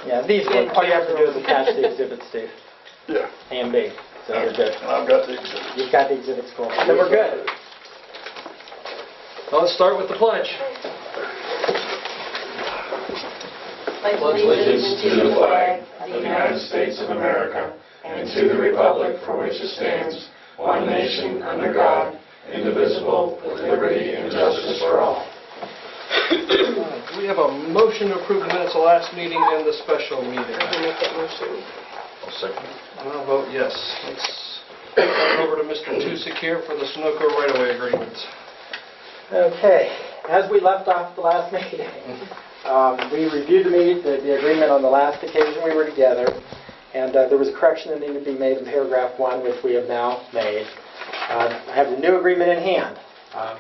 Yeah, these ones, all you have to do is attach the exhibits, Steve. Yeah. A and B. So we're good. And I've got the exhibit. You've got the exhibits, cool. Then we're good. Well, let's start with the pledge. Pledge allegiance to the flag of the United States of America and to the republic for which it stands, one nation, under God, indivisible, with liberty and justice for all. We have a motion to approve the minutes of last meeting and the special meeting. I'll make that motion. I'll second it. I'll vote yes. Let's turn over to Mr. Tusick here for the Sunoco right-of-way agreements. Okay, as we left off the last meeting, we reviewed the agreement on the last occasion we were together, and there was a correction that needed to be made in paragraph 1, which we have now made. I have the new agreement in hand,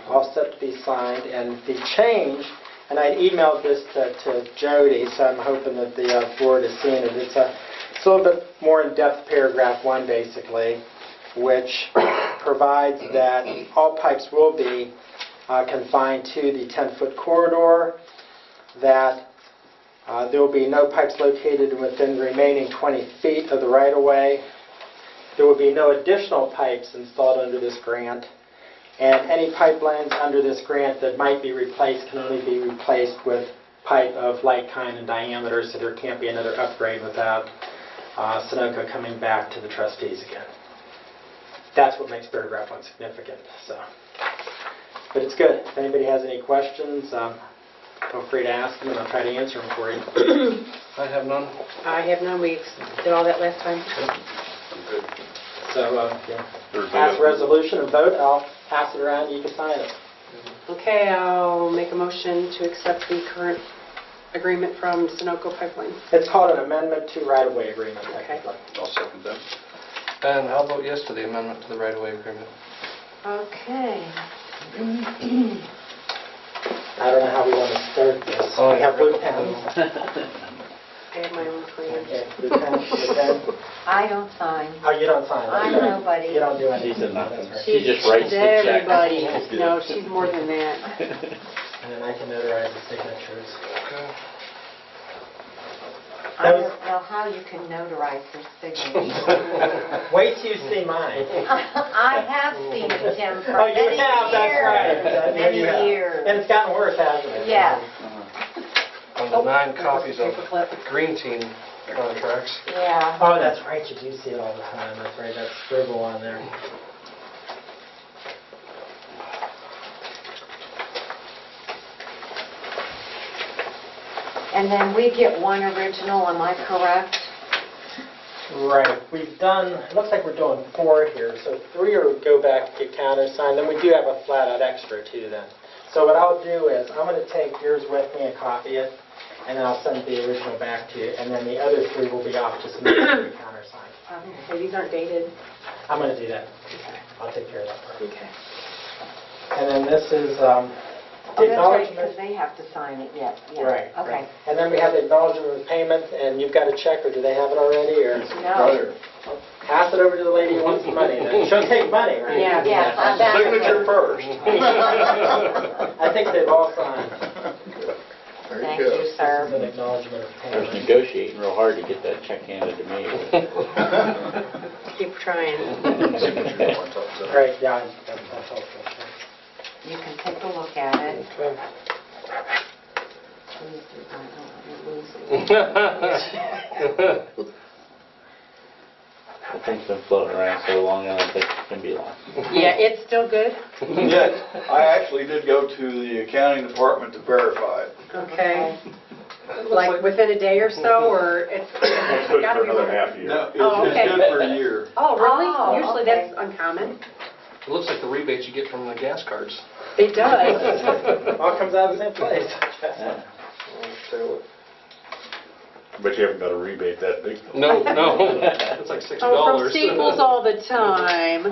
all set to be signed, and the change, and I emailed this to Jody, so I'm hoping that the board has seen it. It's a little bit more in-depth paragraph 1, basically, which provides that all pipes will be confined to the 10-foot corridor, that there will be no pipes located within the remaining 20 feet of the right-of-way. There will be no additional pipes installed under this grant, and any pipelines under this grant that might be replaced can only be replaced with pipe of like kind and diameter, so there can't be another upgrade without Sunoco coming back to the trustees again. That's what makes paragraph 1 significant. But it's good. If anybody has any questions, feel free to ask them, and I'll try to answer them for you. I have none. I have none. We did all that last time. Good. So, pass the resolution and vote. I'll pass it around. You can sign it. Okay, I'll make a motion to accept the current agreement from Sunoco Pipeline. It's called an amendment to right-of-way agreement. Okay. I'll second that. And I'll vote yes to the amendment to the right-of-way agreement. Okay. I don't know how we want to start this. Oh, We have blue pens. I have my own plan. Okay, blue pen, blue pen. I don't sign. Oh, you don't sign. I'm Okay. nobody. You don't do anything. She's a nothing. That's right. She just writes the check. Everybody. No, she's more than that. And then I can notarize the signatures. I don't know how you can notarize this signature. Wait till you see mine. I have seen it, Tim, for Oh, you many have, that's years. right. Many You have. years. And it's gotten worse, hasn't it? Yes. On the 9 copies of Paperclip. Green Team contracts. Yeah. Oh, that's right. You do see it all the time. That's right. That scribble on there. And then we get one original, am I correct? Right. We've done, it looks like we're doing 4 here. So 3 will go back, get countersigned. Then we do have a flat out extra too then. So what I'll do is I'm going to take yours with me and copy it, and then I'll send the original back to you. And then the other 3 will be off to submit to be countersigned. Okay, these aren't dated. I'm going to do that. I'll take care of that part. Okay. And then this is Oh, the that's right, acknowledgement. because they have to sign it yet. Yeah. Right. Okay. Right. And then we have the acknowledgement of payment, and you've got a check, or do they have it already? Or No. pass it over to the lady who wants the money. Then she'll take money, right? Yeah, yeah. I'm back. Signature first. I think they've all signed. Very Thank good. you, This is sir. an acknowledgement of I was payment. negotiating real hard to get that check handed to me. Keep trying. Signature on top of that. Right, yeah, that's helpful. You can take a look at it. Okay. Please do not let me lose it. The thing's been floating around so long, I don't think it can be lost. Yeah, it's still good? Yes, I actually did go to the accounting department to verify it. Okay. Like within a day or so, or it's Good gotta for be... another half year. No, it's Oh, okay. it's good for a year. Oh, really? Oh, Usually okay. that's uncommon. It looks like the rebates you get from the gas cards. It does. All comes out of the same place. Yeah. But you haven't got a rebate that big. No, no. It's like $6. Oh, from Staples all the time.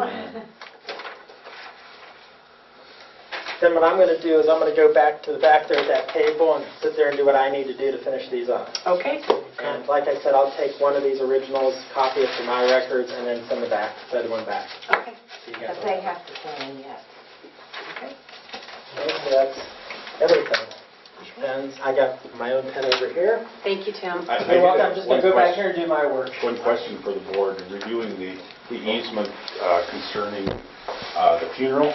Then what I'm going to do is I'm going to go back to the back there at that table and sit there and do what I need to do to finish these up. Okay. And like I said, I'll take one of these originals, copy it to my records, and then send the other one back. Okay. So you guys But they have to sign, yes. Okay. Okay, so that's everything. pens. I got my own pen over here. Thank you, Tim. You're welcome. I'm just going to go back here and do my work. One question for the board, in reviewing the easement concerning the funeral,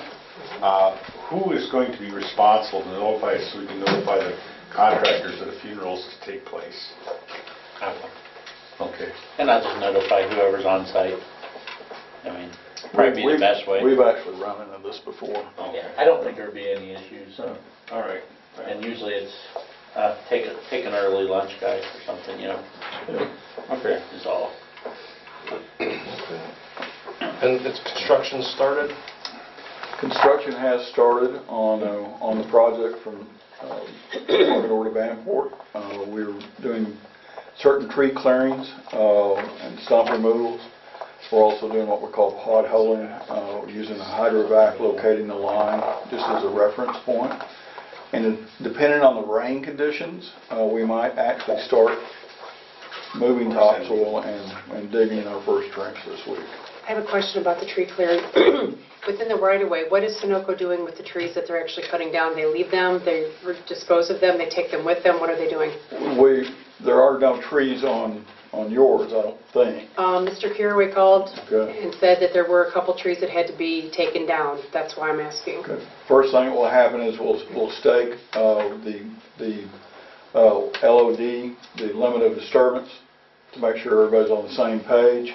who is going to be responsible to notify, so we can notify the contractors that a funeral is to take place? Okay. And I'll just notify whoever's on site. I mean, probably be the best way. We've actually run into this before. Yeah, I don't think there'll be any issues. All right. And usually it's take an early lunch, guys, or something, you know. Okay. Is all. And its construction started? Construction has started on the project from North to Vanport. We're doing certain tree clearings and stump removals. We're also doing what we call potholing, using a hydrovac locating the line just as a reference point. And depending on the rain conditions, we might actually start moving topsoil and digging our first trench this week. I have a question about the tree clearing. Within the right-of-way, what is Sunoco doing with the trees that they're actually cutting down? They leave them, they dispose of them, they take them with them, what are they doing? There are no trees on yours, I don't think. Mr. Carraway called Okay. and said that there were a couple trees that had to be taken down. That's why I'm asking. Okay. First thing that will happen is we'll stake the LOD, the limit of disturbance, to make sure everybody's on the same page.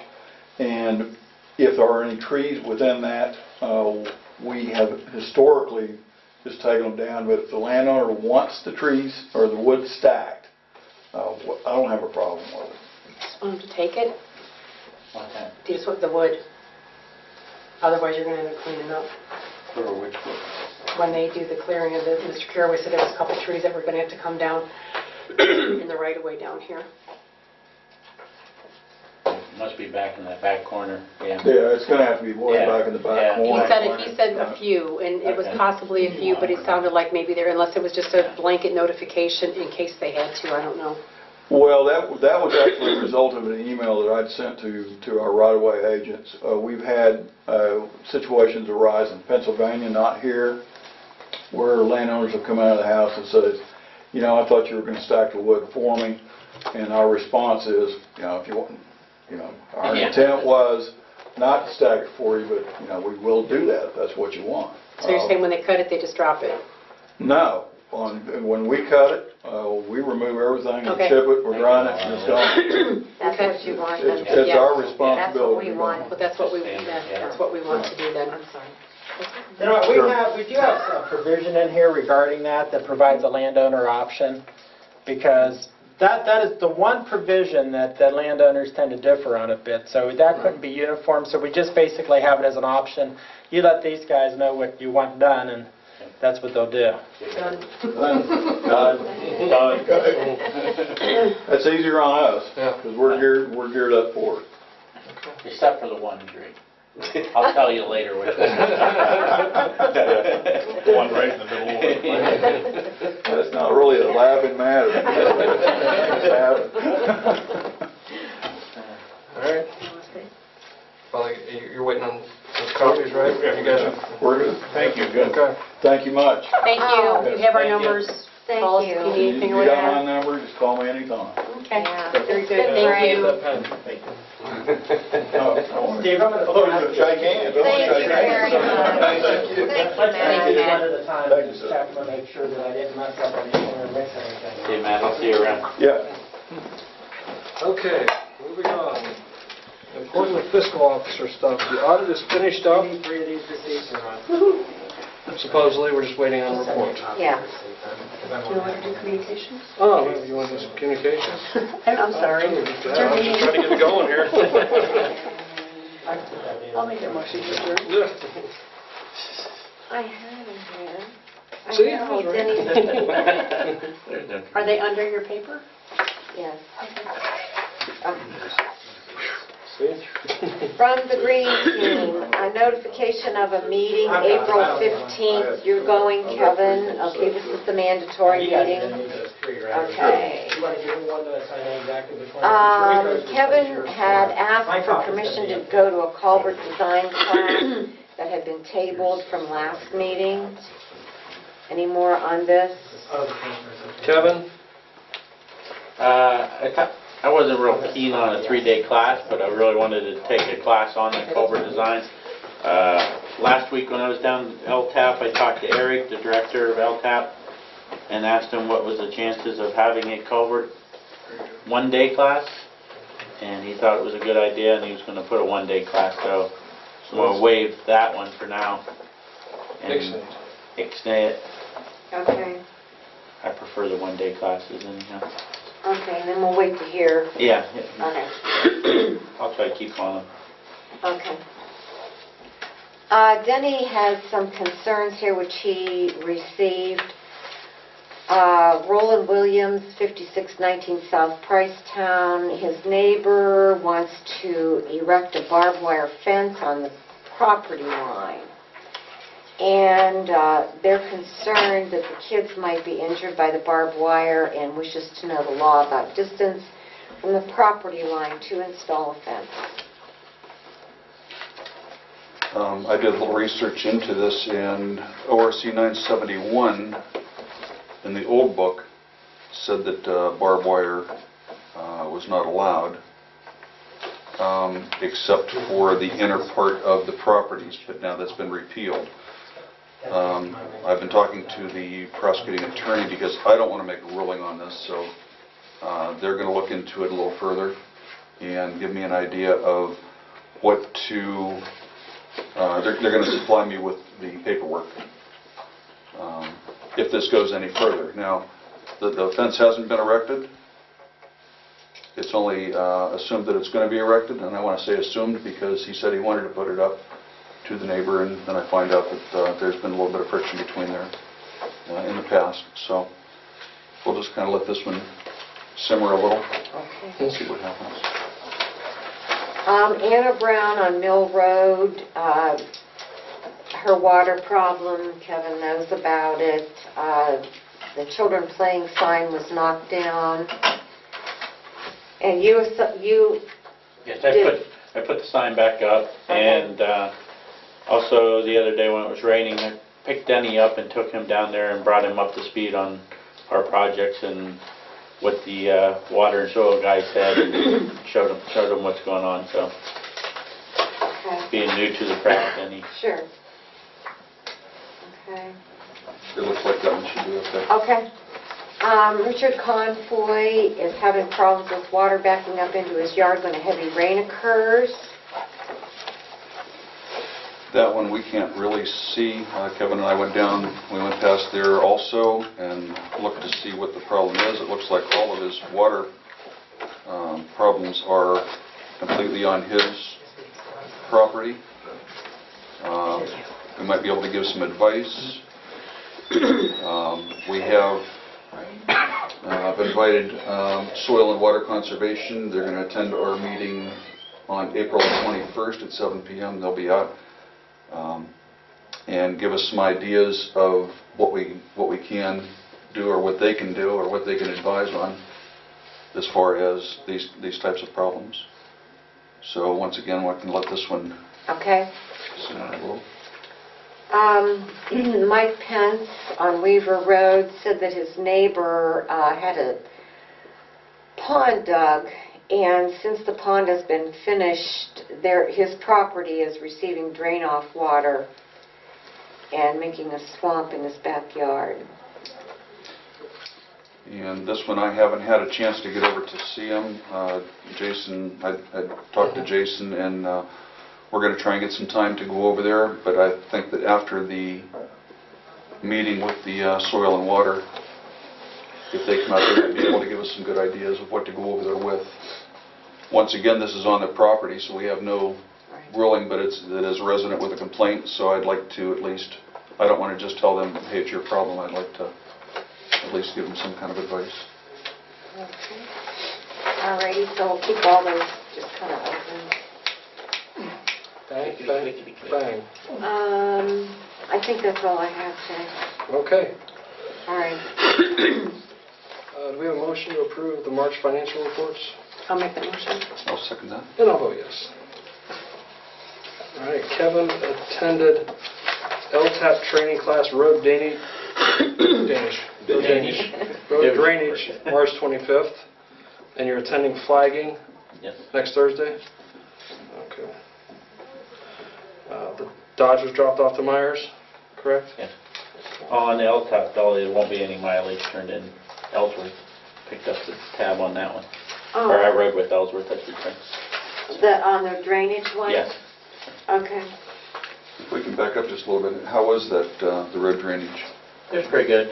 And if there are any trees within that, we have historically just taken them down. But if the landowner wants the trees or the wood stacked, I don't have a problem with it. To take it? What's that? Just with the wood. Otherwise, you're going to end up cleaning up. For which one? When they do the clearing of the, Mr. Carraway said there was a couple trees that were going to have to come down in the right-of-way down here. Must be back in that back corner, yeah. Yeah, it's going to have to be way Yeah. back in the back Yeah. corner. He said a few, and it was Okay. possibly a few, but it sounded like maybe there, unless it was just a blanket notification in case they had to, I don't know. Well, that was actually a result of an email that I'd sent to our right-of-way agents. We've had situations arise in Pennsylvania, not here, where landowners have come out of the house and said, you know, I thought you were going to stack the wood for me. And our response is, you know, if you want, you know, our Yeah. intent was not to stack it for you, but, you know, we will do that if that's what you want. So you're saying when they cut it, they just drop it? No. When we cut it, we remove everything and Okay. chip it, we're drying it, and it's gone. That's what you want them to do. It's our That's responsibility. what we want. But that's what we want to do then. I'm sorry. You know, Sure. we do have a provision in here regarding that provides a landowner option, because that is the one provision that landowners tend to differ on a bit. So that couldn't be uniform, so we just basically have it as an option. You let these guys know what you want done, and that's what they'll do. Done. That's easier on us, Yeah. because we're geared up for it. Except for the one tree. I'll tell you later which one. One right in the middle. That's not really a laughing matter. All right. Well, you're waiting on those copies, right? You guys are... We're good. Thank you, good. Okay. Thank you much. Thank Oh, you. You have our thank you. numbers. Thank Call us if you you. need anything You or got my whatever. number, just call me anytime. Okay, Yeah. very good. Good Thank you. Thank you. Steve, I'm going to Shake hands. Thank you very much. Thank you. Thank Let's take it one you, at a time, Thank you, just sir. check to make sure that I didn't mess up anything or miss anything. See you, Matt, I'll see you around. Yeah. Okay, moving on. Important fiscal officer stuff. The audit is finished up. We need 3 of these receipts or not? Supposedly, we're just waiting on a report. Yeah. Do you want to do communications? Oh, you want this communications? I'm sorry. Yeah, I'm just trying to get it going here. I'll make a motion to adjourn. Yeah. I had them here. I See, know, I was right. Denny. Are they under your paper? Yes. From the Green Team, a notification of a meeting, April 15th. You're going, Kevin. Okay, this is the mandatory You guys meeting. didn't need those 3, right? Okay. You want to give me one that I know exactly which one? Kevin had asked for permission to go to a culvert design class that had been tabled from last meeting. Any more on this? Oh, the transfer. Kevin? I wasn't real keen on a 3-day class, but I really wanted to take a class on the culvert designs. Last week when I was down at LTAP, I talked to Eric, the director of LTAP, and asked him what was the chances of having a culvert 1-day class, and he thought it was a good idea, and he was going to put a 1-day class, so I'm going to waive that one for now. And extend it. Okay, I prefer the 1-day classes anyhow. okay, and then we'll wait to hear. Yeah, Okay, I'll try to keep on them. okay. Denny has some concerns here which he received. Roland Williams, 5619 South Pricetown. His neighbor wants to erect a barbed wire fence on the property line. And they're concerned that the kids might be injured by the barbed wire and wishes to know the law about distance from the property line to install a fence. I did a little research into this, and ORC 971 in the old book said that barbed wire was not allowed except for the inner part of the properties, but now that's been repealed. I've been talking to the prosecuting attorney because I don't want to make a ruling on this, so they're going to look into it a little further and give me an idea of what to... they're going to supply me with the paperwork if this goes any further. Now, the fence hasn't been erected. It's only assumed that it's going to be erected, and I want to say assumed because he said he wanted to put it up to the neighbor, and then I find out that there's been a little bit of friction between there in the past. So we'll just kind of let this one simmer a little and see what happens. Anna Brown on Mill Road, her water problem, Kevin knows about it. The children playing sign was knocked down. And you Yes, I put the sign back up, and also the other day when it was raining, I picked Denny up and took him down there and brought him up to speed on our projects and what the water and soil guy said, and showed him what's going on. So, being new to the crowd, Denny. Sure. Okay. It looks like that one should be okay. Okay. Richard Confoy is having problems with water backing up into his yard when a heavy rain occurs. That one we can't really see. Kevin and I went down, we went past there also and looked to see what the problem is. It looks like all of his water problems are completely on his property. We might be able to give some advice. We have I've invited Soil and Water Conservation. They're going to attend our meeting on April 21st at 7 p.m. They'll be out and give us some ideas of what we can do or what they can do or what they can advise on as far as these types of problems. So once again, we can let this one simmer a little. Mike Pence on Weaver Road said that his neighbor had a pond dug, and since the pond has been finished, his property is receiving drain-off water and making a swamp in his backyard. And this one I haven't had a chance to get over to see him. Jason, I talked to Jason, and we're going to try and get some time to go over there, but I think that after the meeting with the Soil and Water, if they come out, they're going to be able to give us some good ideas of what to go over there with. Once again, this is on the property, so we have no ruling, but it is a resident with a complaint, so I'd like to at least, I don't want to just tell them, hey, it's your problem. I'd like to at least give them some kind of advice. Okay. All righty, so we'll keep all those just kind of open. Bang. I think that's all I have today. Okay. All right. Do we have a motion to approve the March financial reports? I'll make that motion. I'll second that. And I'll vote yes. All right, Kevin attended LTAP training class, Road Danish Road drainage, March 25th, and you're attending flagging Yes. next Thursday? Okay. The Dodge was dropped off to Myers, correct? Yes. On the LTAP, though, there won't be any mileage turned in Ellsworth. Picked up the tab on that one. Or I Oh, rode with Ellsworth, I should say. on the drainage one? Yes. Okay. If we can back up just a little bit, how was that, the road drainage? It was pretty good.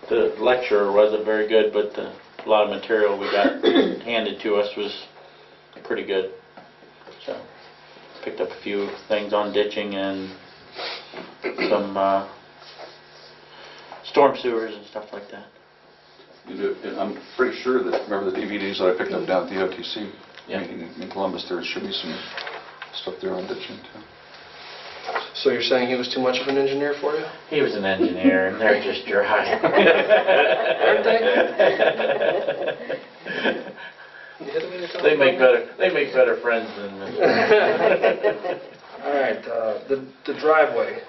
The lecture wasn't very good, but a lot of material we got handed to us was pretty good. So, picked up a few things on ditching and some storm sewers and stuff like that. I'm pretty sure that, remember the DVDs that I picked up down at the OTC Yeah. meeting in Columbus, there should be some stuff there on ditching too. So you're saying he was too much of an engineer for you? He was an engineer, and they're just dry. Aren't they? They make better friends than me. All right, the driveway.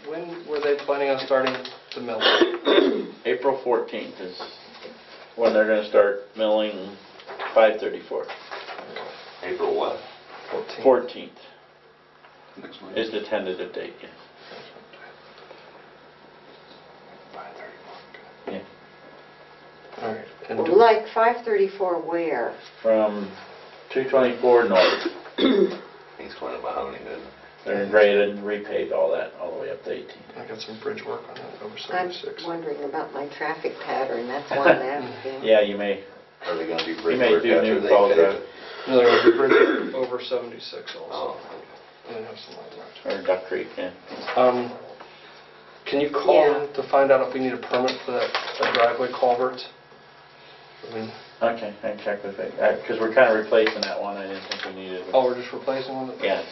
When were they planning on starting the mill? April 14th is when they're going to start milling 534. April what? 14th Next month. is the tentative date, yes. Yeah. All right. And Like 534 where? From 224 north. He's going to Mahoney then. They're graded and repaved all that, all the way up to 18. I got some bridge work on that over I'm 76. wondering about my traffic pattern, that's why I'm asking. Yeah, you may Are they going to be You bridge may work do after New they Falls pave Road. it? No, they're going to do bridge over 76 also. Oh. And then have some other roads. or Duck Creek, yeah. Can you call Yeah. them to find out if we need a permit for that driveway culvert? I mean, Okay, I can check with it, because we're kind of replacing that one, I didn't think we needed oh, one. we're just replacing one? Yes,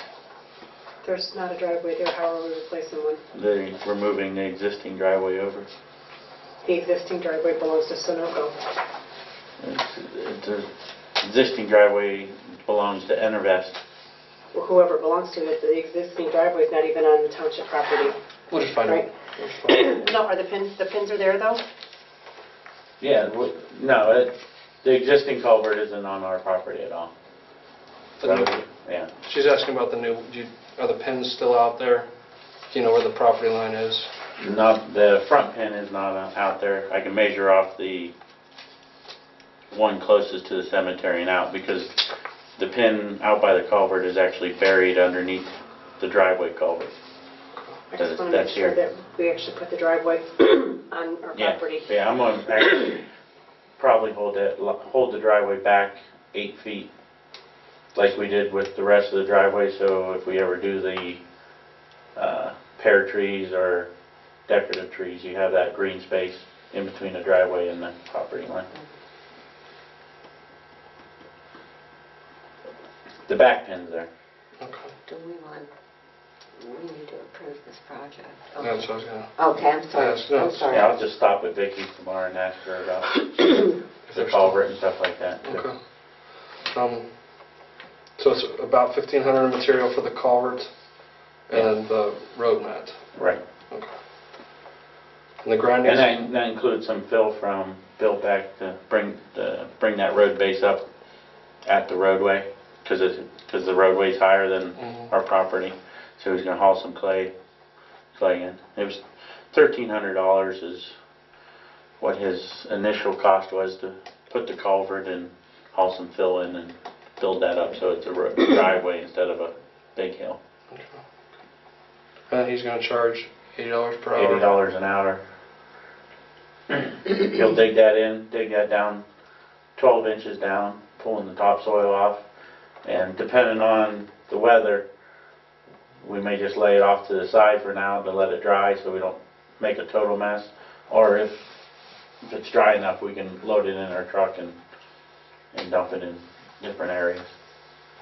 There's not a driveway there, how are we replacing one? they're removing the existing driveway over. The existing driveway belongs to Sunoco. The existing driveway belongs to Enervest. Whoever it belongs to, the existing driveway is not even on the township property, We'll just find right? out. We'll just find out. No, are the pins are there though? Yeah, no, the existing culvert isn't on our property at all. The new- Yeah, She's asking about the new, are the pins still out there? Do you know where the property line is? not, the front pin is not out there. I can measure off the one closest to the cemetery and out, because the pin out by the culvert is actually buried underneath the driveway culvert. I just want to That's make sure here. that we actually put the driveway on our Yeah, property. yeah, I'm going to actually probably hold the driveway back 8 feet, like we did with the rest of the driveway, so if we ever do the pear trees or decorative trees, you have that green space in between the driveway and the property line. The back pin's there. Okay. Do we need to approve this project? That's what I was going to... Okay, I'm sorry, Yes, no, I'm sorry. Yeah, I'll just stop at Vicky's tomorrow and ask her about the culvert and stuff like that. too. Okay. So it's about 1,500 material for the culvert and the road mat. Right. Okay. And the grinding... And that includes some fill from Bill Beck to bring that road base up at the roadway, because the roadway's higher than Mhm. our property. So he's going to haul some clay in. It was $1,300 is what his initial cost was to put the culvert and haul some fill in and build that up so it's a driveway instead of a big hill. Okay. And he's going to charge $80 per hour? $80 an hour. He'll dig that down 12 inches down, pulling the topsoil off, and depending on the weather, we may just lay it off to the side for now to let it dry so we don't make a total mess, or if it's dry enough, we can load it in our truck and dump it in different areas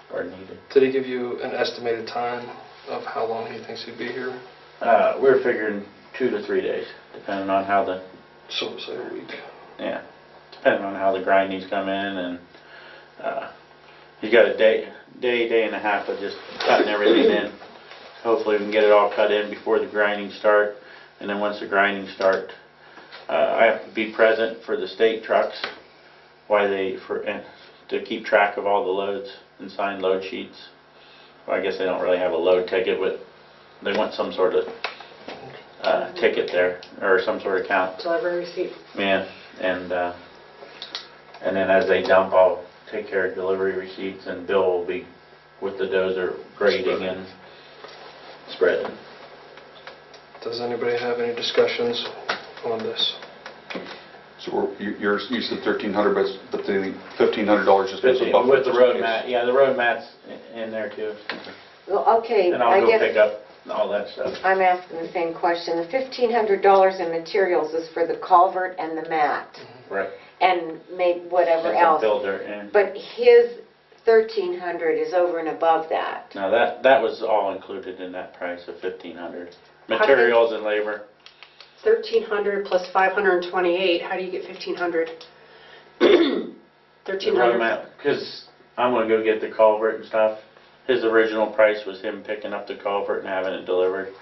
where needed. Did he give you an estimated time of how long he thinks he'd be here? We're figuring 2 to 3 days, depending on how the So say a week. depending on how the grindings come in, and he's got a day and a half of just cutting everything in. Hopefully we can get it all cut in before the grindings start, and then once the grinding start, I have to be present for the state trucks, to keep track of all the loads and sign load sheets. Well, I guess they don't really have a load ticket, but they want some sort of ticket there, or some sort of count. Delivery receipt. Yeah, and then as they dump, I'll take care of delivery receipts, and Bill will be with the dozer grading and spreading. Does anybody have any discussions on this? So you said 1,300, but the $1,500 just goes above. With the road mat, yeah, the road mat's in there too. Well, okay, And I I'll go guess pick up all that stuff. I'm asking the same question. The $1,500 in materials is for the culvert and the mat, Right. and maybe whatever And some else. filter and, But his 1,300 is over and above that. no, that was all included in that price of 1,500. How did Materials and labor. 1,300 plus 528, how do you get 1,500? The road 1,300. mat, because I'm gonna go get the culvert and stuff. His original price was him picking up the culvert and having it delivered.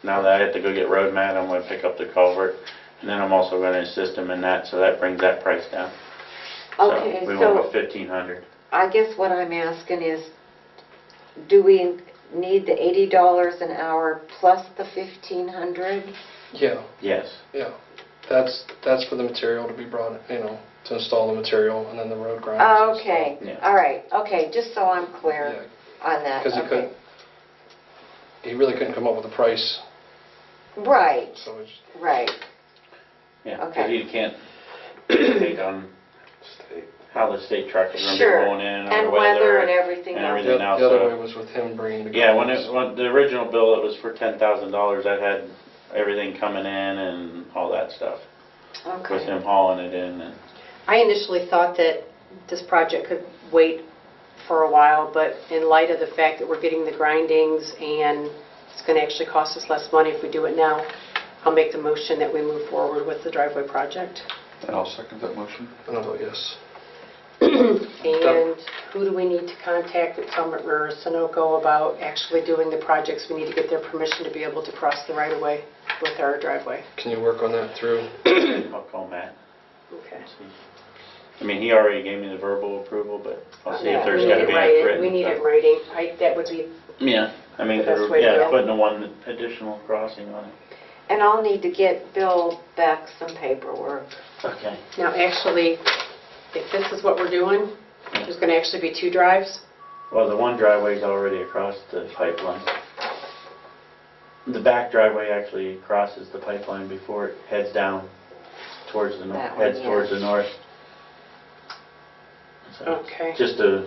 Now that I have to go get road mat, I'm gonna pick up the culvert, and then I'm also gonna assist him in that, so that brings that price down. Okay, So we went so with 1,500. I guess what I'm asking is, do we need the $80 an hour plus the 1,500? Yeah, Yes. yeah. That's for the material to be brought, to install the material, and then the road grinders. Oh, okay, Yeah. all right, okay, just so I'm clear on that. Because Okay. he really couldn't come up with a price, Right, so it's right. Yeah, because Okay. you can't take on how the state trucks are going to be Sure. rolling in, or And weather, weather and everything and else. everything. the else, other so- way was with him bringing the Yeah, grinders. when the original bill, it was for $10,000. That had everything coming in and all that stuff. With Okay. him hauling it in. And I initially thought that this project could wait for a while, but in light of the fact that we're getting the grindings and it's going to actually cost us less money if we do it now, I'll make the motion that we move forward with the driveway project. And I'll second that motion. And I'll vote yes. And who do we need to contact at Summit or Sunoco about actually doing the projects? We need to get their permission to be able to cross the right-of-way with our driveway. Can you work on that through? I'll call Matt. Okay. and see. I mean, he already gave me the verbal approval, but I'll see if We there's need got to it be writing. written. We need it stuff. in writing. That would be, Yeah, I mean, The best way to yeah, go. putting the one additional crossing on it. And I'll need to get Bill back some paperwork. Okay. now actually, if this is what we're doing, there's going to actually be 2 drives. Well, the one driveway's already across the pipeline. The back driveway actually crosses the pipeline before it heads down towards the north, That one, heads towards yeah. the north. So Okay. just the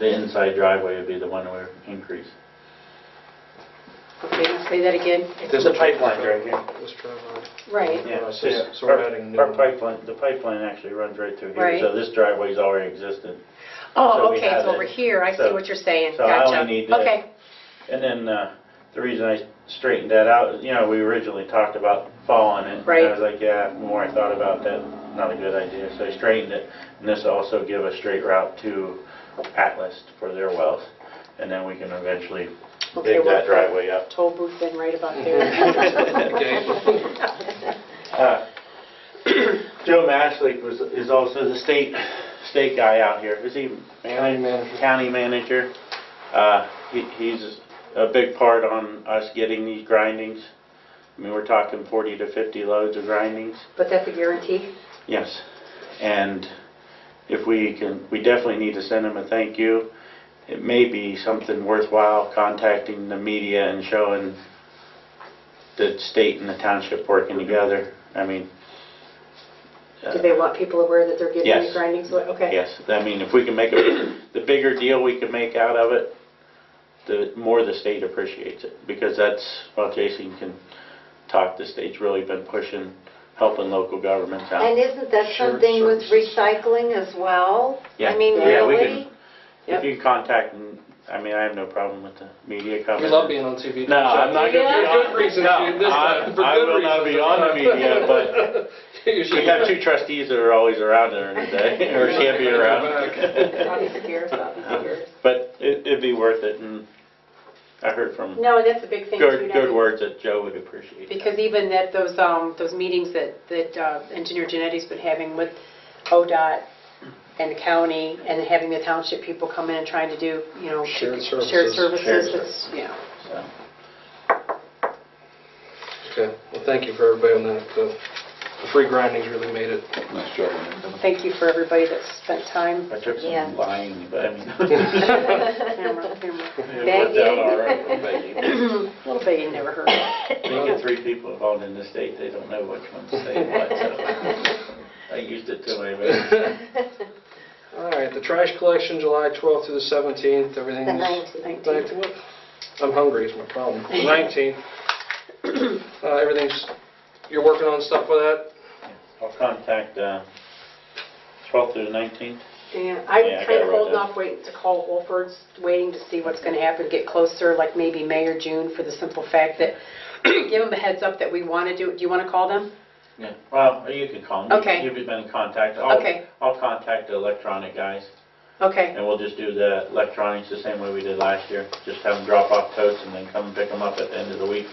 inside driveway would be the one we're increase. Okay, now say that again. This the pipeline's right here. This driveway. Right. Yeah, So- this- so we're adding new our one. pipeline, the pipeline actually runs right through here, Right. so this driveway's already existed. Oh, So we okay, have it's over it. here. I see So- what you're saying. so I only Gotcha. need to- Okay. And then the reason I straightened that out, is, we originally talked about following it. Right. I was like, yeah, the more I thought about that, not a good idea. So I straightened it, and this will also give a straight route to Atlas for their wells. And then we can eventually Okay, dig we'll that put driveway up. Toll booth in right about there. Joe Mashlick is also the state guy out here. Is he County manager. county manager? He's a big part on us getting these grindings. I mean, we're talking 40 to 50 loads of grindings. But that's a guarantee? Yes. And if we definitely need to send him a thank you. It may be something worthwhile contacting the media and showing the state and the township working together. I mean, Do they want people aware that they're getting Yes. the grindings? Okay. yes, I mean, if we can make the bigger deal we can make out of it, the more the state appreciates it. Because Jason can talk, the state's really been pushing, helping local governments out. And isn't that Shared something with services. recycling as well? Yeah. I mean, Yeah, we really? can- If you contact, I mean, I have no problem with the media coming. We love being on TV. No, I'm not going to be For on. good reasons, No, this time, for I good will not be reasons. on the media, but You we should have 2 trustees that are always around during the day, or can't be around. I'll be scared. I'll be scared. But it'd be worth it, and I heard from No, and that's a big thing too. good words that Joe would appreciate. Because even at those meetings that Engineer Genetti's been having with ODOT and the county, and having the township people come in and trying to do, Shared shared services. services, it's, So, Okay, well, thank you for everybody on that. The free grindings really made it. Nice job on that. thank you for everybody that spent time. I took some Yeah. lying, but I mean. Camera. It worked out all right. Little begging never hurt. They get 3 people involved in the state, they don't know which one's saying what, so I used it to my advantage. All right, the trash collection, July 12th through the 17th, The everything's... 19th. 19th. I'm hungry is my problem. The 19th, everything's, you're working on stuff with that? I'll contact 12th through the 19th. Yeah, Yeah, I'm I kind got of it holding wrote off waiting to call Wolford's, waiting to see what's going to happen, get closer, like maybe May or June, for the simple fact that, give them a heads up that we want to do you want to call them? Yeah, well, you can call me. Okay. You've been in contact. Okay. I'll contact the electronic guys, Okay, and we'll just do the electronics the same way we did last year. Just have them drop off totes and then come and pick them up at the end of the week.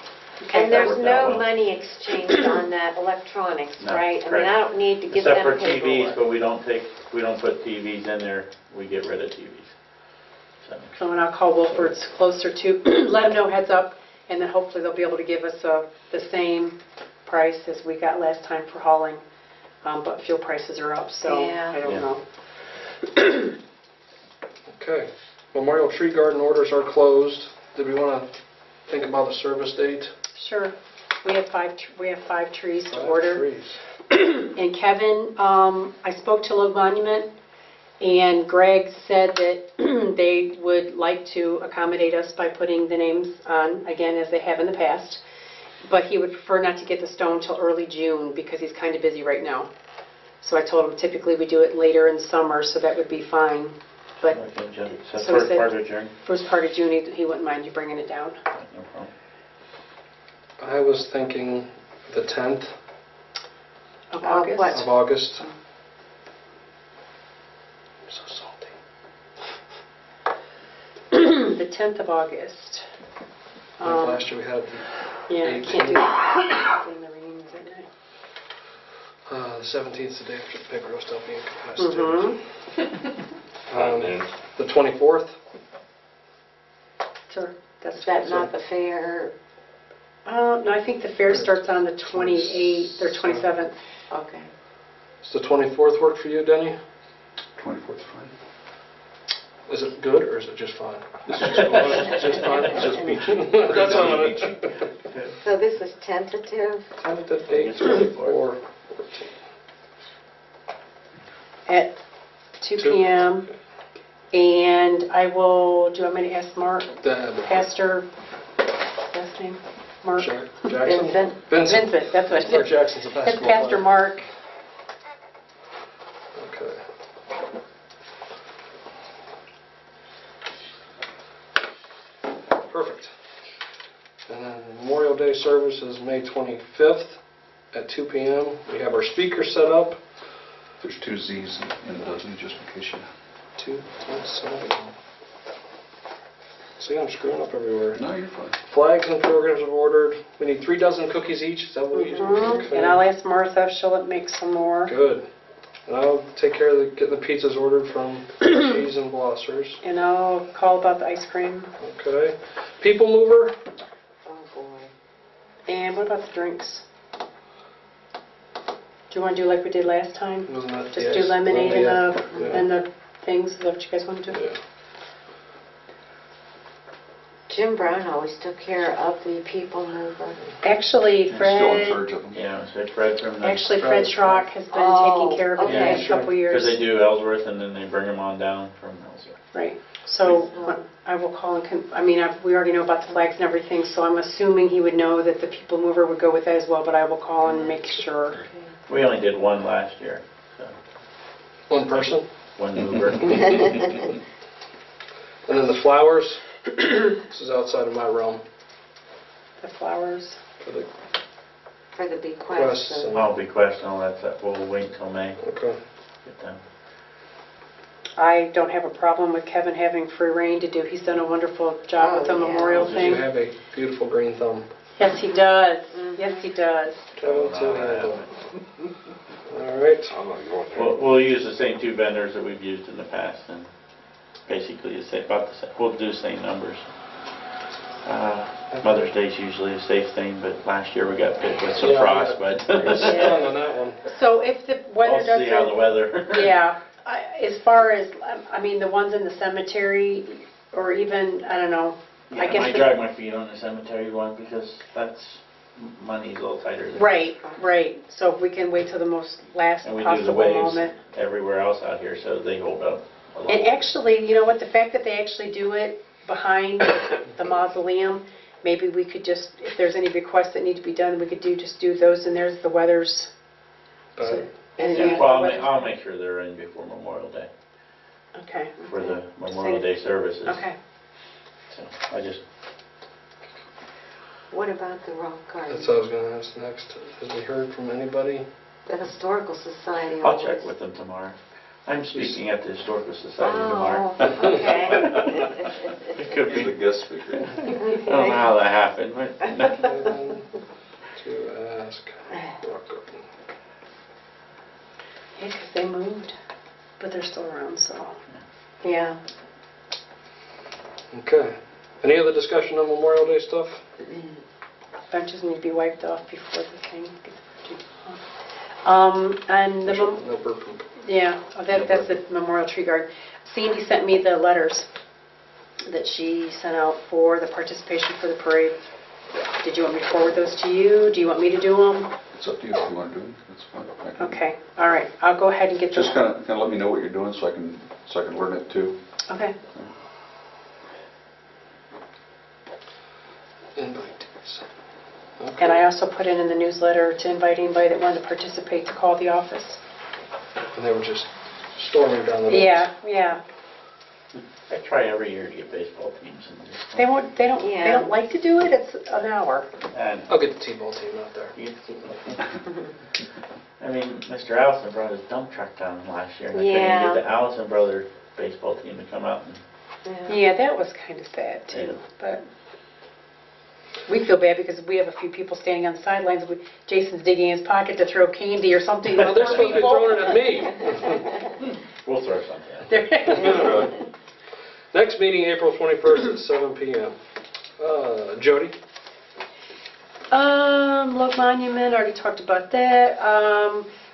And That there's worked out no well. money exchanged on that electronics, No, right? I mean, correct. I don't need to give Except them for TVs, paperwork. but we don't put TVs in there. We get rid of TVs. So, so when I'll call Wolford's closer to, let them know heads up, and then hopefully they'll be able to give us the same price as we got last time for hauling, but fuel prices are up, so Yeah. I don't Yeah. know. Okay. Memorial Tree Garden orders are closed. Did we want to think about the service date? Sure. We have 5 trees to 5 order. trees. And Kevin, I spoke to Low Monument, and Greg said that they would like to accommodate us by putting the names on, again, as they have in the past, but he would prefer not to get the stone till early June because he's kind of busy right now. So I told him typically we do it later in summer, so that would be fine. But okay, Joe. So So he first said- part of June? first part of June, he wouldn't mind you bringing it down. No problem. I was thinking the 10th Of Of August. what? of August. I'm so salty. The 10th of August. I think last year we had Yeah, the can't do 18th. that. In the reunions that night. The 17th is the day after the pig roast. I'll be incapacitated. The 24th? Sure. That's Is that not the fair? No, I think the fair starts on the 28th or 27th. Okay. Does the 24th work for you, Denny? 24th is fine. Is it good or is it just fine? This is just fine. It's just fine? It's just beachy. That's on it. So this is tentative? Tentative date 24. At 2 p.m. And I will, do you want me to ask Mark, Pastor, last name? Mark? Jackson? Vincent? Vincent. Vincent, that's what I Mark said. Jackson's a It's basketball Pastor player. Mark. Okay. Perfect. And then Memorial Day service is May 25th at 2 p.m. We have our speakers set up. There's 2 Z's in the dozen, just in case you... 2, 7. See, I'm screwing up everywhere. No, you're fine. Flags and programs have ordered. We need 3 dozen cookies each. Is that what you okay. And I'll ask Martha if she'll make some more. Good. And I'll take care of getting the pizzas ordered from Cheese and Blossers. And I'll call about the ice cream. Okay. People mover. Oh, boy. And what about the drinks? Do you want to do like we did last time? Wasn't that Just do lemonade yeah. and the things, is that what you guys want to do? Yeah. Jim Brown always took care of the people mover. Actually, Still in Fred, charge of them. Yeah, so Fred from the... actually Fred Schrock has been Oh, taking care of it the okay. past couple of years. Because they do Ellsworth and then they bring them on down from Ellsworth. Right. So I will call and, we already know about the flags and everything, so I'm assuming he would know that the people mover would go with that as well, but I will call and make sure. We only did one last year, so One person. one mover. And then the flowers. This is outside of my realm. The flowers. For the, For the bequest. Requests and- I'll be questioning all that stuff. We'll wait till May. okay. Get them. I don't have a problem with Kevin having free reign to do. He's done a wonderful job with the Oh, yeah. memorial You thing. have a beautiful green thumb. Yes, he does. Yes, he does. Kevin to handle. All right. I'm not going there. We'll use the same 2 vendors that we've used in the past, and basically it's about the same. We'll do the same numbers. Mother's Day's usually a safe thing, but last year we got hit with some Yeah, frost, but It's done on that one. So if the weather we'll see how the doesn't, weather. yeah, as far as, I mean, the ones in the cemetery, or even, I don't know, Yeah, I I guess might the- drag my feet on the cemetery one because that's, money's a little tighter there. Right, right. So if we can wait till the most last And we do the possible waves moment. everywhere else out here, so they hold up a lot. And actually, you know what, the fact that they actually do it behind the mausoleum, maybe we could just, if there's any requests that need to be done, we could just do those, and there's the weathers. But And Yeah, the well, weathers. I'll make sure they're in before Memorial Day, Okay. for the Memorial Day services. Okay. So I just, What about the rock garden? that's what I was going to ask next. Has we heard from anybody? The Historical Society. I'll always- check with them tomorrow. I'm speaking at the Historical Society tomorrow. Oh, okay. It could He's the be, guest speaker. I don't know how that happened, but To ask rock garden. Yeah, 'cause they moved, but they're still around, so. Yeah. Okay. Any other discussion on Memorial Day stuff? Benches need to be wiped off before the thing gets too and the, No bird poop. yeah, that's the memorial tree garden. Sandy sent me the letters that she sent out for the participation for the parade. Did you want me to forward those to you? Do you want me to do them? It's up to you if you want to do it. That's fine. I can- Okay, all right, I'll go ahead and get those. Just kind of let me know what you're doing so I can learn it too. Okay. Invitees. And I also put in the newsletter to invite anybody that wanted to participate to call the office. And they were just storming down the road. Yeah, yeah. I try every year to get baseball teams in this. They won't, they Yeah. don't like to do it, it's an hour. And I'll get the T-ball team out there. I mean, Mr. Allison brought his dump truck down last year, and I couldn't Yeah. even get the Allison brother baseball team to come out and Yeah, that was kind of sad too, but we feel bad because we have a few people standing on the sidelines. Jason's digging in his pocket to throw candy or something. Well, they're supposed to be throwing it at me. we'll throw something at There- Next meeting, April 21st at 7 p.m. Jody? Love Monument, already talked about that.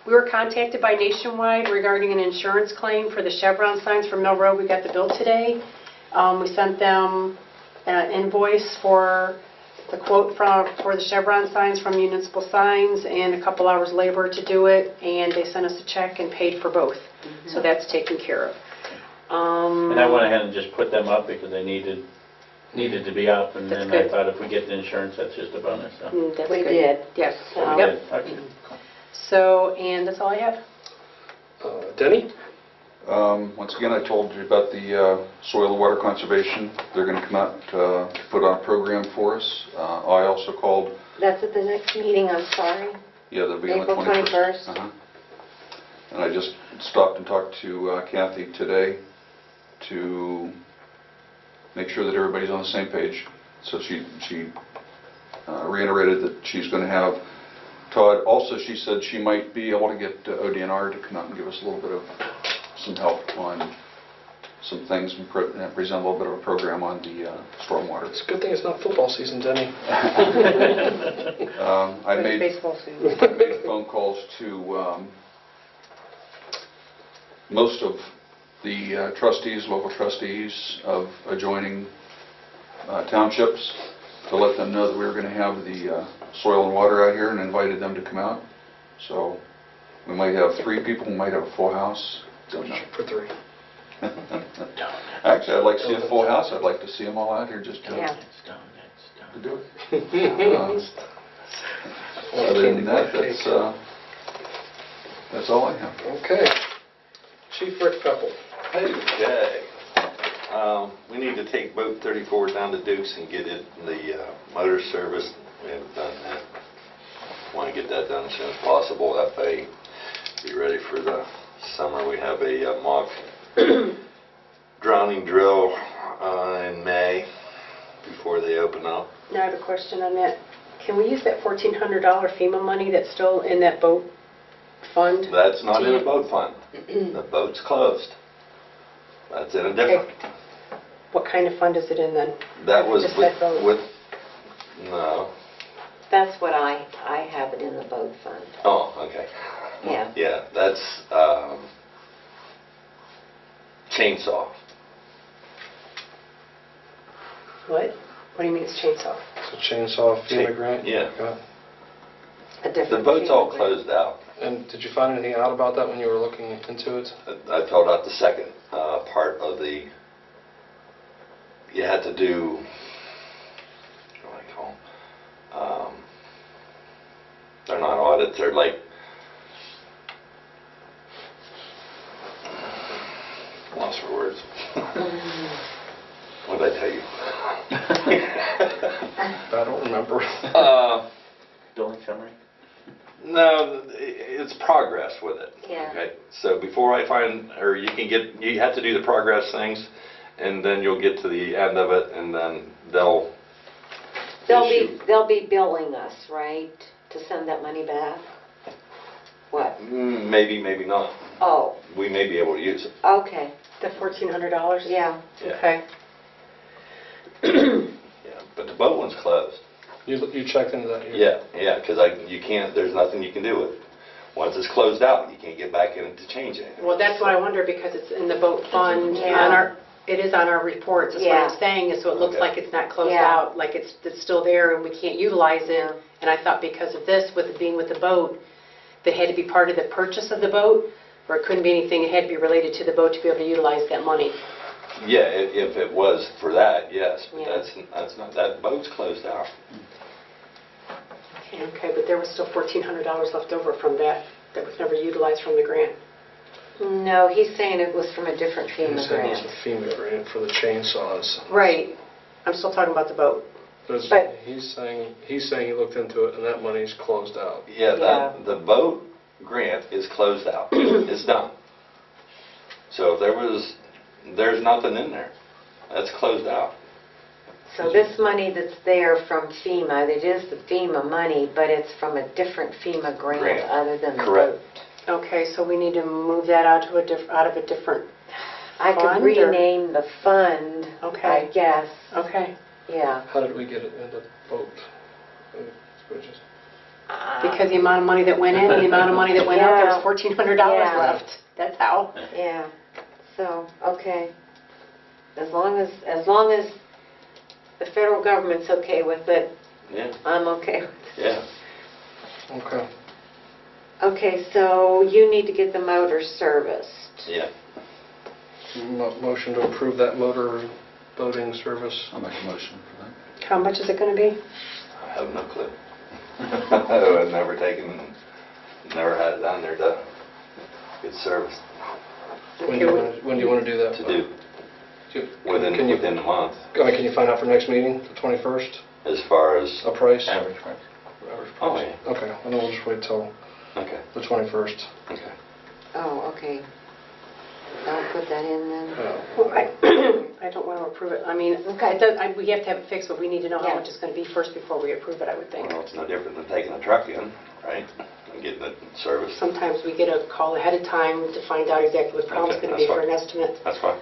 We were contacted by Nationwide regarding an insurance claim for the Chevron signs from Mill Road. We got the bill today. We sent them an invoice for the quote for the Chevron signs from Municipal Signs and a couple hours labor to do it, and they sent us a check and paid for both. So that's taken care of. And I went ahead and just put them up because they needed to be up, and That's then I good. thought if we get the insurance, that's just a bonus, so. That's We good. did. Yes. So we Yep. did. Okay. So, and that's all I have. Denny? Once again, I told you about the soil and water conservation. They're going to come out to put on a program for us. I also called, That's at the next meeting, I'm sorry. yeah, they'll be on the April 21st. 21st. And I just stopped and talked to Kathy today to make sure that everybody's on the same page. So she reiterated that she's going to have Todd. Also, she said she might be able to get ODNR to come out and give us a little bit of some help on some things and present a little bit of a program on the stormwater. It's a good thing it's not football season, Denny. I It's made baseball soon. made phone calls to most of the trustees, local trustees of adjoining townships to let them know that we were going to have the soil and water out here and invited them to come out. So we might have 3 people, we might have a full house. Don't know. For 3. Actually, I'd like to see a full house. I'd like to see them all out here just to Yeah. do it. Other than that, that's all I have. Okay. Chief Rick Peppel. Okay. We need to take boat 34 down to Dukes and get it in the motor service. We haven't done that. Want to get that done as soon as possible. That way be ready for the summer. We have a mock drowning drill in May before they open up. Now I have a question on that. Can we use that $1,400 FEMA money that's still in that boat fund? That's not Do in you- a boat fund. The boat's closed. That's in a different. What kind of fund is it in then? That was Just that boat. no. That's what I have it in the boat fund. Oh, okay. Yeah. Yeah, that's chainsaw. What? What do you mean it's chainsaw? It's a chainsaw FEMA grant? Yeah. Got it. A The different boat's all FEMA grant. closed out. And did you find anything out about that when you were looking into it? I filled out the second part of the, you had to do, what do I call them? They're not audits, they're like, lost for words. What did I tell you? I don't remember. Billing summary? No, it's progress with it. Yeah. Okay, so before I find, or you have to do the progress things, and then you'll get to the end of it, and then they'll issue. They'll be billing us, right, to send that money back? What? Maybe, maybe not. Oh, We may be able to use it. okay, The $1,400? yeah. Yeah. Okay. Yeah, but the boat one's closed. You checked into that? Yeah, because you can't. There's nothing you can do with it. Once it's closed out, you can't get back in it to change anything. Well, that's what I wonder, because it's in the boat fund, Yeah. it is on our reports, that's what Yeah. I'm saying, is so it looks Okay. like it's not closed Yeah. out, like it's still there and we can't utilize it. Yeah. And I thought because of this, with it being with the boat, that had to be part of the purchase of the boat, or it couldn't be anything, it had to be related to the boat to be able to utilize that money. Yeah, if it was for that, yes, but Yeah. that's not. That boat's closed out. Okay, but there was still $1,400 left over from that was never utilized from the grant. No, he's saying it was from a different He FEMA said it grant. was a FEMA grant for the chainsaws. Right. I'm still talking about the boat. But- He's saying he looked into it and that money's closed out. Yeah, Yeah. the boat grant is closed out. It's done. So if there's nothing in there. That's closed out. So this money that's there from FEMA, it is the FEMA money, but it's from a different FEMA grant Grant. other than the Correct. boat. Okay, so we need to move that out of a different, I Fund, or- could rename the fund, I Okay. guess, okay. yeah. How did we get it in the boat? Bridges? Because the amount of money that went in and the amount of money that went out, there was Yeah. $1,400 Yeah. left. That's how. Yeah, so, okay. As long as the federal government's okay with it, Yeah, I'm okay with it. yeah, Okay. Okay, so you need to get the motor serviced. yeah. Motion to approve that motor boating service. I'll make a motion for that. How much is it going to be? I have no clue. I've never had it down there to get serviced When do you want to do that? to do Can you, within the month. can you find out for next meeting, the 21st, As far as, a price? Average price. Average oh, price. yeah, Okay, and then we'll just wait till okay, the 21st. okay. Oh, okay. I'll put that in then. Well, I don't want to approve it. I mean, Okay. we have to have it fixed, but we need to know how Yeah. much it's going to be first before we approve it, I would think. Well, it's no different than taking a truck in, right, and getting it serviced. Sometimes we get a call ahead of time to find out exactly what the problem's Okay, going to be that's for an fine. estimate. That's fine.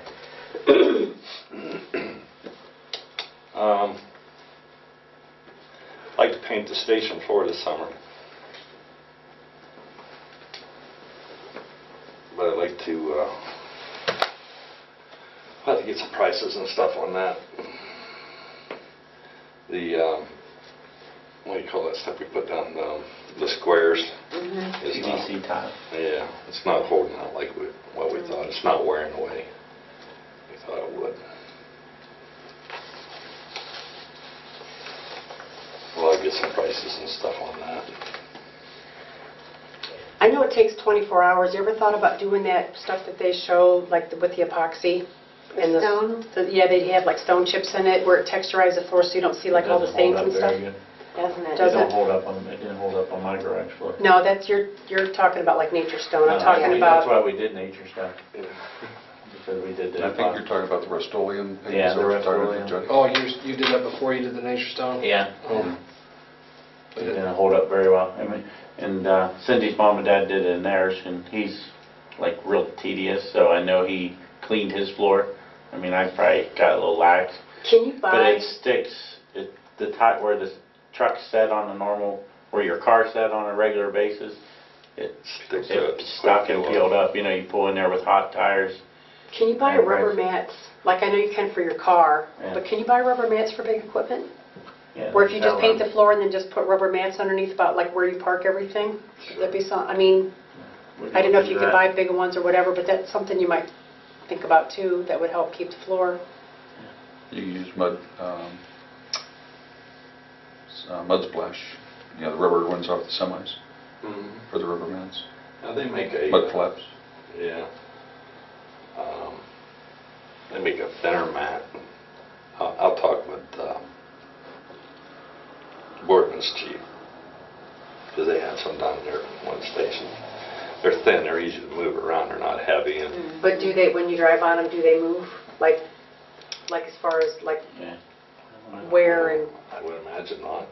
Like to paint the station floor this summer. But I'd like to get some prices and stuff on that. The, what do you call that stuff we put down, the squares? Mhm. is not- PVC tile. Yeah, it's not holding out like what we thought. It's not wearing away. We thought it would. Well, I'll get some prices and stuff on that. I know it takes 24 hours. You ever thought about doing that stuff that they show, like with the epoxy? And The stone? Yeah, they have like stone chips in it where it texturizes the floor so you don't see like all the stains and stuff. Doesn't it? Does It it? don't hold up on, it didn't hold up on my garage floor. No, that's, you're talking about like nature stone. I'm No, talking That's about, why we did nature stuff. because we did the... I think you're talking about the Rust-Oleum paint. Yeah, is that the what you're talking Rust-Oleum. about, Johnny? Oh, you did that before you did the Nature Stone? Yeah. Oh. It didn't hold up very well. I mean, and Cindy's mom and dad did it in theirs, and he's like real tedious, so I know he cleaned his floor. I mean, I probably got a little lax, Can you but buy, it sticks. The top where the truck's set on a normal, where your car's set on a regular basis, Sticks to it. it's stuck and peeled up. You know, you pull in there with hot tires. can you buy Yeah, rubber right. mats? Like I know you can for your car, Yeah. but can you buy rubber mats for big equipment? Yeah, Or if you that just paint one. the floor and then just put rubber mats underneath about like where you park everything? That'd be some, I mean, We I don't know if do you could that. buy bigger ones or whatever, but that's something you might think about too, that would help keep the floor. You use mud splash, you know, the rubber ones off the semis for the rubber mats. Now, they make a... Mud flaps. Yeah. They make a thinner mat. I'll talk with Boardman's chief, because they have some down there at one station. They're thin, they're easy to move around, they're not heavy, and But do they, when you drive on them, do they move? Like as far as like Yeah. wear and, I would imagine not.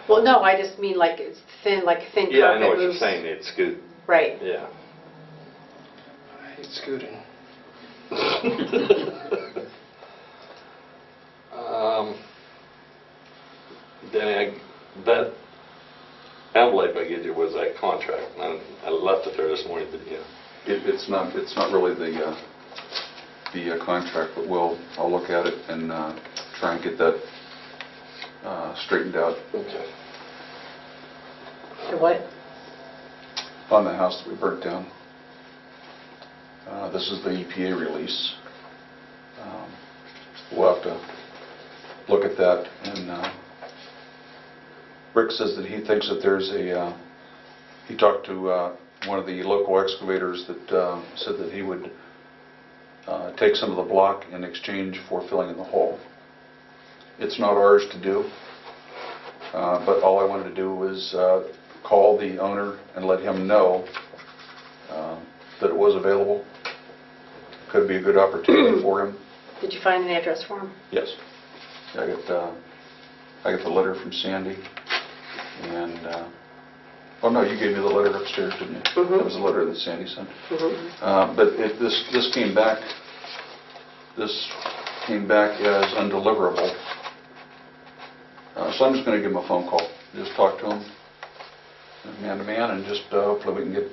well, no, I just mean like it's thin, like thin carpet moves. Yeah, I know what you're saying, it's good, Right. yeah. I hate scooting. Danny, that envelope I gave you was that contract, and I left it there this morning, but yeah. It's not really the contract, but I'll look at it and try and get that straightened out. Okay. The what? On the house that we burnt down. This is the EPA release. We'll have to look at that, and Rick says that he thinks that there's he talked to one of the local excavators that said that he would take some of the block in exchange for filling in the hole. It's not ours to do, but all I wanted to do was call the owner and let him know that it was available. Could be a good opportunity for him. Did you find an address for him? Yes. I got the letter from Sandy, and oh no, you gave me the letter upstairs, didn't you? Mhm. That was the letter that Sandy sent. Mm-hmm. But this came back. This came back as undeliverable. So I'm just going to give him a phone call. Just talk to him, man to man, and just hopefully we can get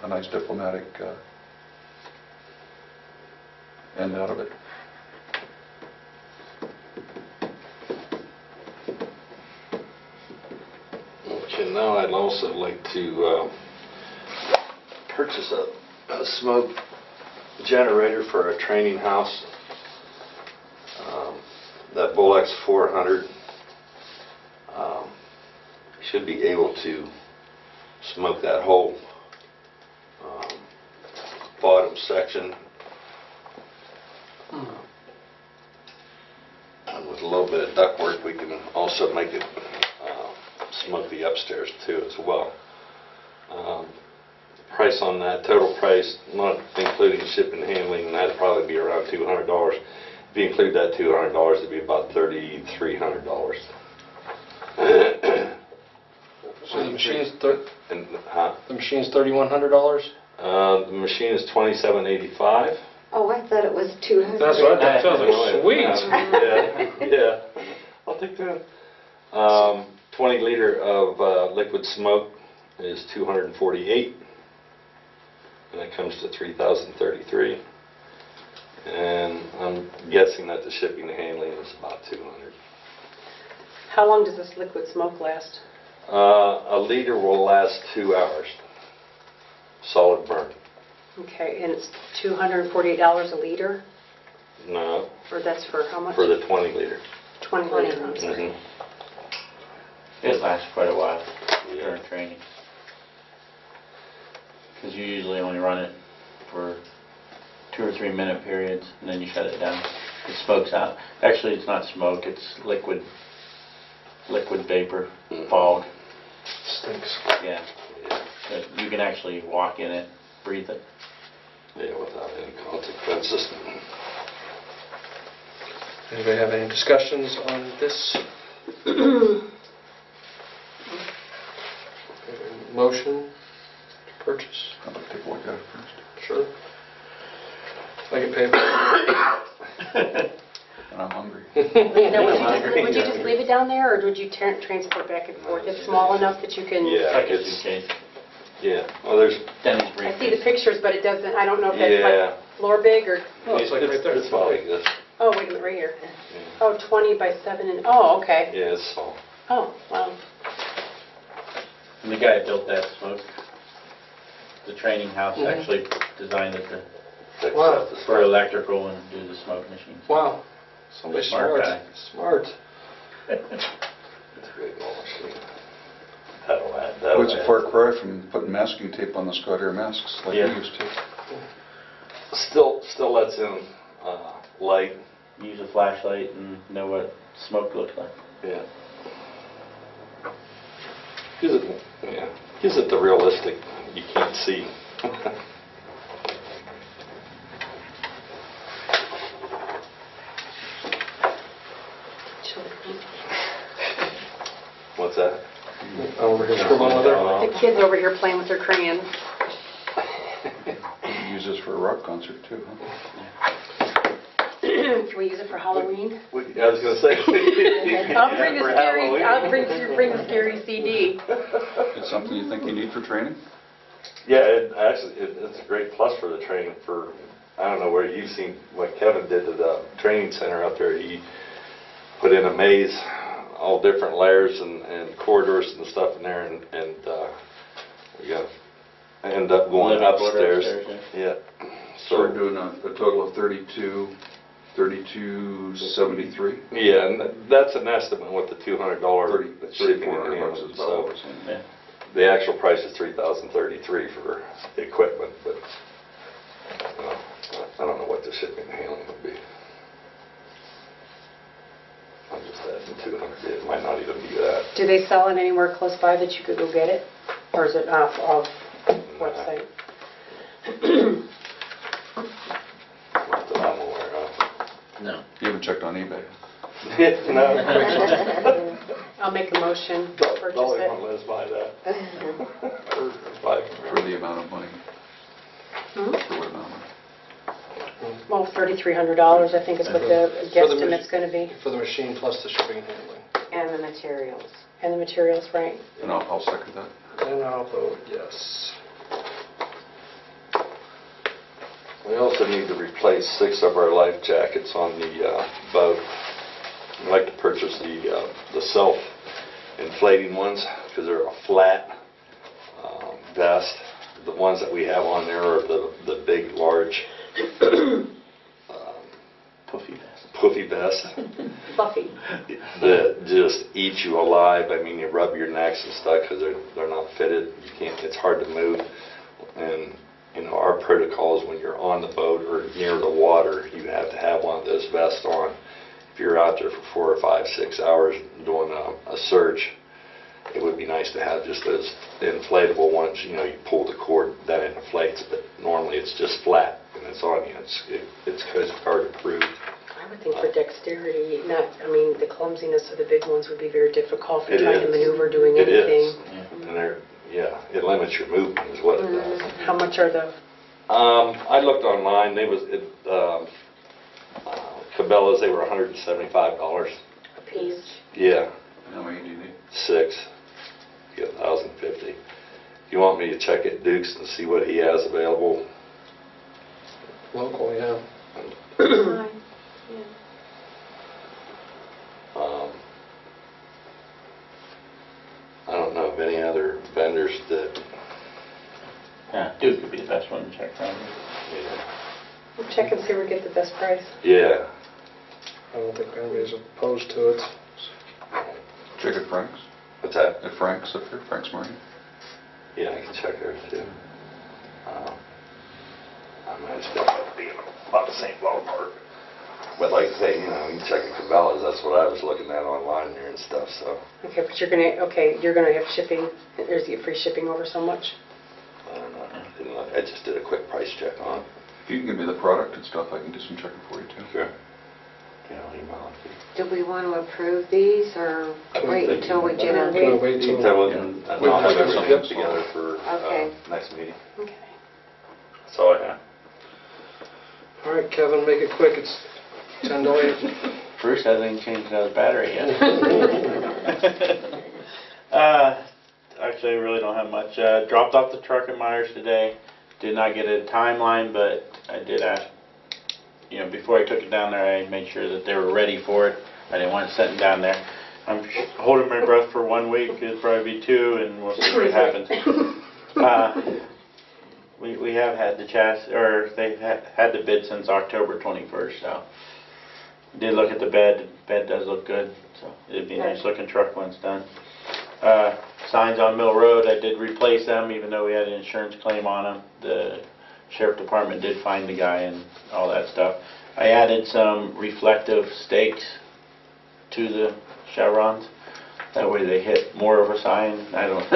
a nice diplomatic end out of it. Okay, now I'd also like to purchase a smoke generator for a training house. That Bulex 400 should be able to smoke that whole bottom section. And with a little bit of ductwork, we can also make it smoke the upstairs too as well. The price on that, total price, not including shipping and handling, that'd probably be around $200. If you include that $200, it'd be about $3,300. So the machine's And the machine's $3,100. the machine is $2,785. Oh, I thought it was 200. That's what I thought. Sounds like sweet. Yeah, I'll take that. 20 liter of liquid smoke is $248, and that comes to $3,033. And I'm guessing that the shipping and handling is about $200. How long does this liquid smoke last? A liter will last 2 hours, solid burn. Okay, and it's $248 a liter? No, Or that's for how much? for the 20 liter. 20 liter, I'm sorry. Mhm. It lasts quite a while Yeah. during training. Because you usually only run it for 2 or 3 minute periods, and then you shut it down. It smokes out. Actually, it's not smoke, it's liquid vapor, fog. Stinks. Yeah. But you can actually walk in it, breathe it. Yeah, without any consequences. Anybody have any discussions on this? Motion to purchase? I'd like to take a look at it first. Sure. I get paid. And I'm hungry. Now, would you just leave it down there, or would you transport back and forth? It's small enough that you can... Yeah, Like it's it's, in case. yeah, well, there's, Denny's I briefcase. see the pictures, but it doesn't, I don't know if that's Yeah. like floor big or... Oh, it's like right there. it's about like this. Oh, wait a minute, right here. Yeah. Oh, 20 by 7 and, oh, okay. Yeah, it's small. Oh, wow. And the guy that built that smoke, the training house Mhm. actually designed it to, Fix Wow. up the for stuff. electrical and do the smoke machines. Wow. Somebody Smart smart. guy. Smart. It's a great little machine. That'll add, that'll Well, it's a add. far cry from putting masking tape on the Scott Air masks like we Yeah. used to. Still lets in light. Use a flashlight and know what smoke looks like. Yeah. Gives it the realistic you can't see. What's that? Over here scribbling with her. The kids over here playing with their crayons. You can use this for a rock concert too, huh? Can we use it for Halloween? I was going to say. I'll bring For a scary, Halloween. I'll bring a scary CD. It's something you think you need for training? Yeah, it's a great plus for the training for, I don't know where you've seen what Kevin did to the training center out there. He put in a maze, all different layers and corridors and stuff in there, and we got, end up going Living quarter upstairs. upstairs, Yeah. So we're doing a total of 3273. Yeah, and that's an estimate with the $200 shipping and $3,400 handling. is about So what we're saying. Yeah. the actual price is $3,033 for the equipment, but I don't know what the shipping and handling would be. I'm just adding 200. It might not even be that. Do they sell it anywhere close by that you could go get it? Or is it off website? Not that I'm aware of. No. You haven't checked on eBay? No. I'll make a motion to purchase Don't it. even let us buy that. Or buy it from For her. the amount of money? Hmm? For what amount of money? Well, $3,300 I think is what the guesstimate's going to be. For the machine plus the shipping and handling. And the materials. And the materials, right? And I'll second that. And I'll vote yes. We also need to replace 6 of our life jackets on the boat. I'd like to purchase the self-inflating ones because they're a flat vest. The ones that we have on there are the big, large puffy vest Fluffy. that just eat you alive. I mean, you rub your necks and stuff because they're not fitted. You can't. It's hard to move. And you know, our protocol is when you're on the boat or near the water, you have to have one of those vests on. If you're out there for 4 or 5, 6 hours doing a search, it would be nice to have just those inflatable ones. You know, you pull the cord, then it inflates, but normally it's just flat and it's on you. It's hard to prove. I would think for dexterity, the clumsiness of the big ones would be very difficult for It trying to is. maneuver doing It anything. is. And it limits your movement is what it does. How much are the, I looked online. Cabela's, they were $175. a piece? Yeah, How many do you need? 6. You get $1,050. If you want me to check at Duke's and see what he has available, Local, yeah. I don't know of any other vendors that, Yeah, Duke could be the best one to check probably. We'll check and see where we get the best price. yeah. I don't think anybody's opposed to it. Check at Frank's. What's that? At Frank's up here, Frank's Marine. Yeah, I can check there too. I might still be about the same ballpark. But like I say, you know, you can check at Cabela's. That's what I was looking at online there and stuff. So Okay, but you're gonna have shipping, there's free shipping over so much? I don't know. I just did a quick price check on it. You can give me the product and stuff, I can do some checking for you too. Sure. Yeah, I'll email it to you. Do we want to approve these or wait until we get Can them? we wait till... Then we can, and I'll have Yep. something together for Okay. next meeting. Okay. That's all I have. All right, Kevin, make it quick. It's 10 to 8. Bruce hasn't changed out his battery yet. Actually, I really don't have much. Dropped off the truck at Myers today. Did not get a timeline, but I did ask, before I took it down there, I made sure that they were ready for it. I didn't want it sitting down there. I'm holding my breath for 1 week. It'll probably be 2, and we'll see what happens. We have had the chassis, or they've had the bid since October 21st, so. Did look at the bed. The bed does look good, so it'd be a nice looking truck when it's done. Signs on Mill Road, I did replace them, even though we had an insurance claim on them. The sheriff department did find the guy and all that stuff. I added some reflective stakes to the chevrons. That way they hit more of a sign. I don't.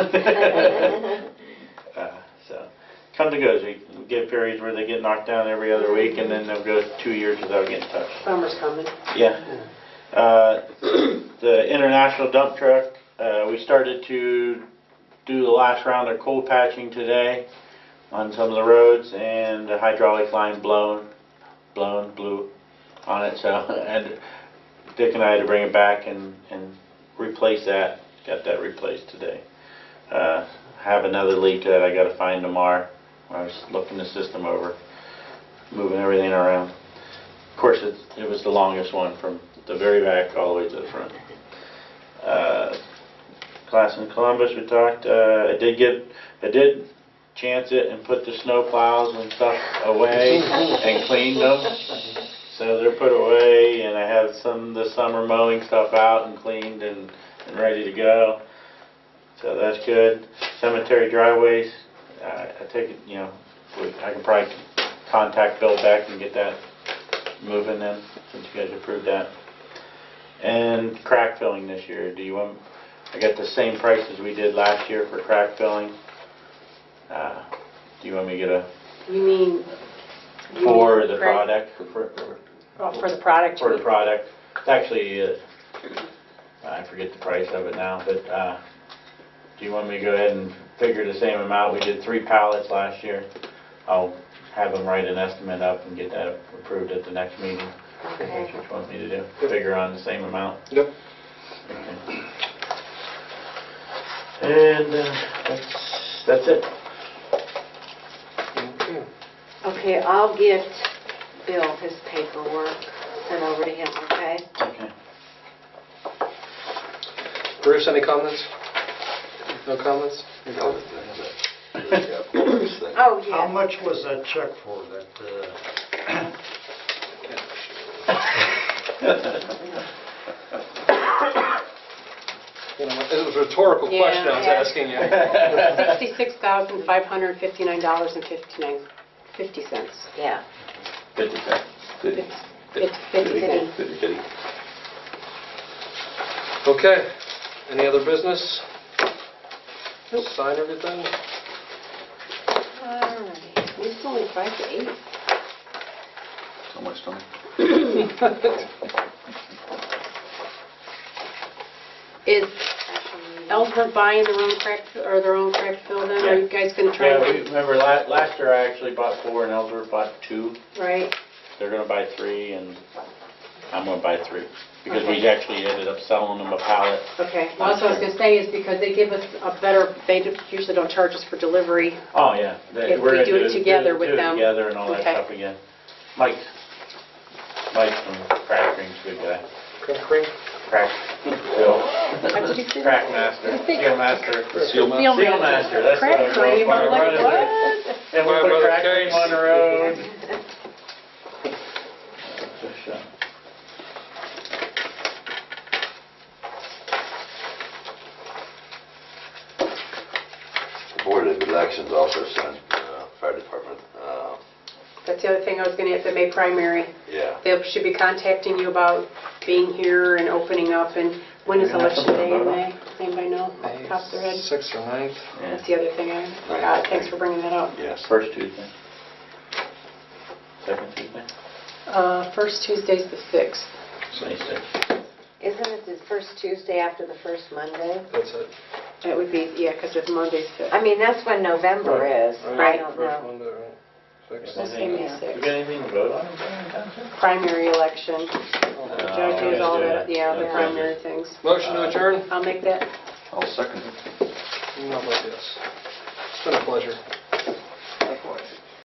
So comes and goes. We get periods where they get knocked down every other week, and then they'll go 2 years without getting touched. Summer's coming. Yeah. The international dump truck, we started to do the last round of cold patching today on some of the roads, and the hydraulic line blew on it, so and Dick and I had to bring it back and replace that. Got that replaced today. Have another leak that I got to find tomorrow. I was looking the system over, moving everything around. Of course, it was the longest one from the very back all the way to the front. Class in Columbus, we talked. I did chance it and put the snow plows and stuff away and cleaned them. So they're put away, and I have the summer mowing stuff out and cleaned and ready to go. So that's good. Cemetery driveways, I take it, I can probably contact Bill Beck and get that moving then, since you guys approved that. And crack filling this year, I got the same price as we did last year for crack filling. Do you want me to get a... You mean... For the crack? product? For the product? For the product. It's actually, I forget the price of it now, but do you want me to go ahead and figure the same amount? We did 3 pallets last year. I'll have them write an estimate up and get that approved at the next meeting. Okay. That's what you want me to do? Figure on the same amount? Yep. Okay. And that's it. Okay. Okay, I'll get Bill his paperwork sent over to him, okay? Okay. Bruce, any comments? No comments? Oh, How yeah. much was that check for that, It was a rhetorical Yeah. question I was Yeah. asking you. $66,559.50. Yeah. 50 cents. It's 50. Fitty. Okay. Any other business? Sign everything? All right. It's only 5 to 8. So much time. Is Ellsworth buying their own crack, or their own crack fill then? Are you guys going to try Yeah, to... remember last year I actually bought 4 and Ellsworth bought 2. Right. They're going to buy 3 and I'm going to buy 3. Because Okay. we actually ended up selling them a pallet. Okay. Well, that's what I was going to say, is because they give us a better, usually don't charge us for delivery. Oh, yeah. If We're we gonna do it together with do it them. together and all that Okay. stuff again. Mike from Crack Cream's a good guy. Cream? Crack, Bill. What did you say? Crack Master, Seal Master. Seal Master. Seal Master, that's what Crack I'm cream, I'm like, running what? with. And we My put brother Crack Cream Case. on the road. The Board of Elections also sent fire department, That's the other thing I was going to, at the May primary. yeah. They should be contacting you about being here and opening up, and when is Do we have election something day to in vote on? May? Does anybody know off the top of their head? 6th or 9th? That's the other thing I forgot. Thanks for bringing that up. Yes. First Tuesday. Second Tuesday? First Tuesday's the 6th. 26th. Isn't it the first Tuesday after the first Monday? That's it. It would be, yeah, because it's Monday's 5th. I mean, that's when November is. I don't First know. Monday, right? Six. Let's say May We 6th. got anything to vote on in Township? Primary election, judges, all that, yeah, the Okay. primary things. Motion to adjourn? I'll make that. I'll second it. Not like this. It's been a pleasure.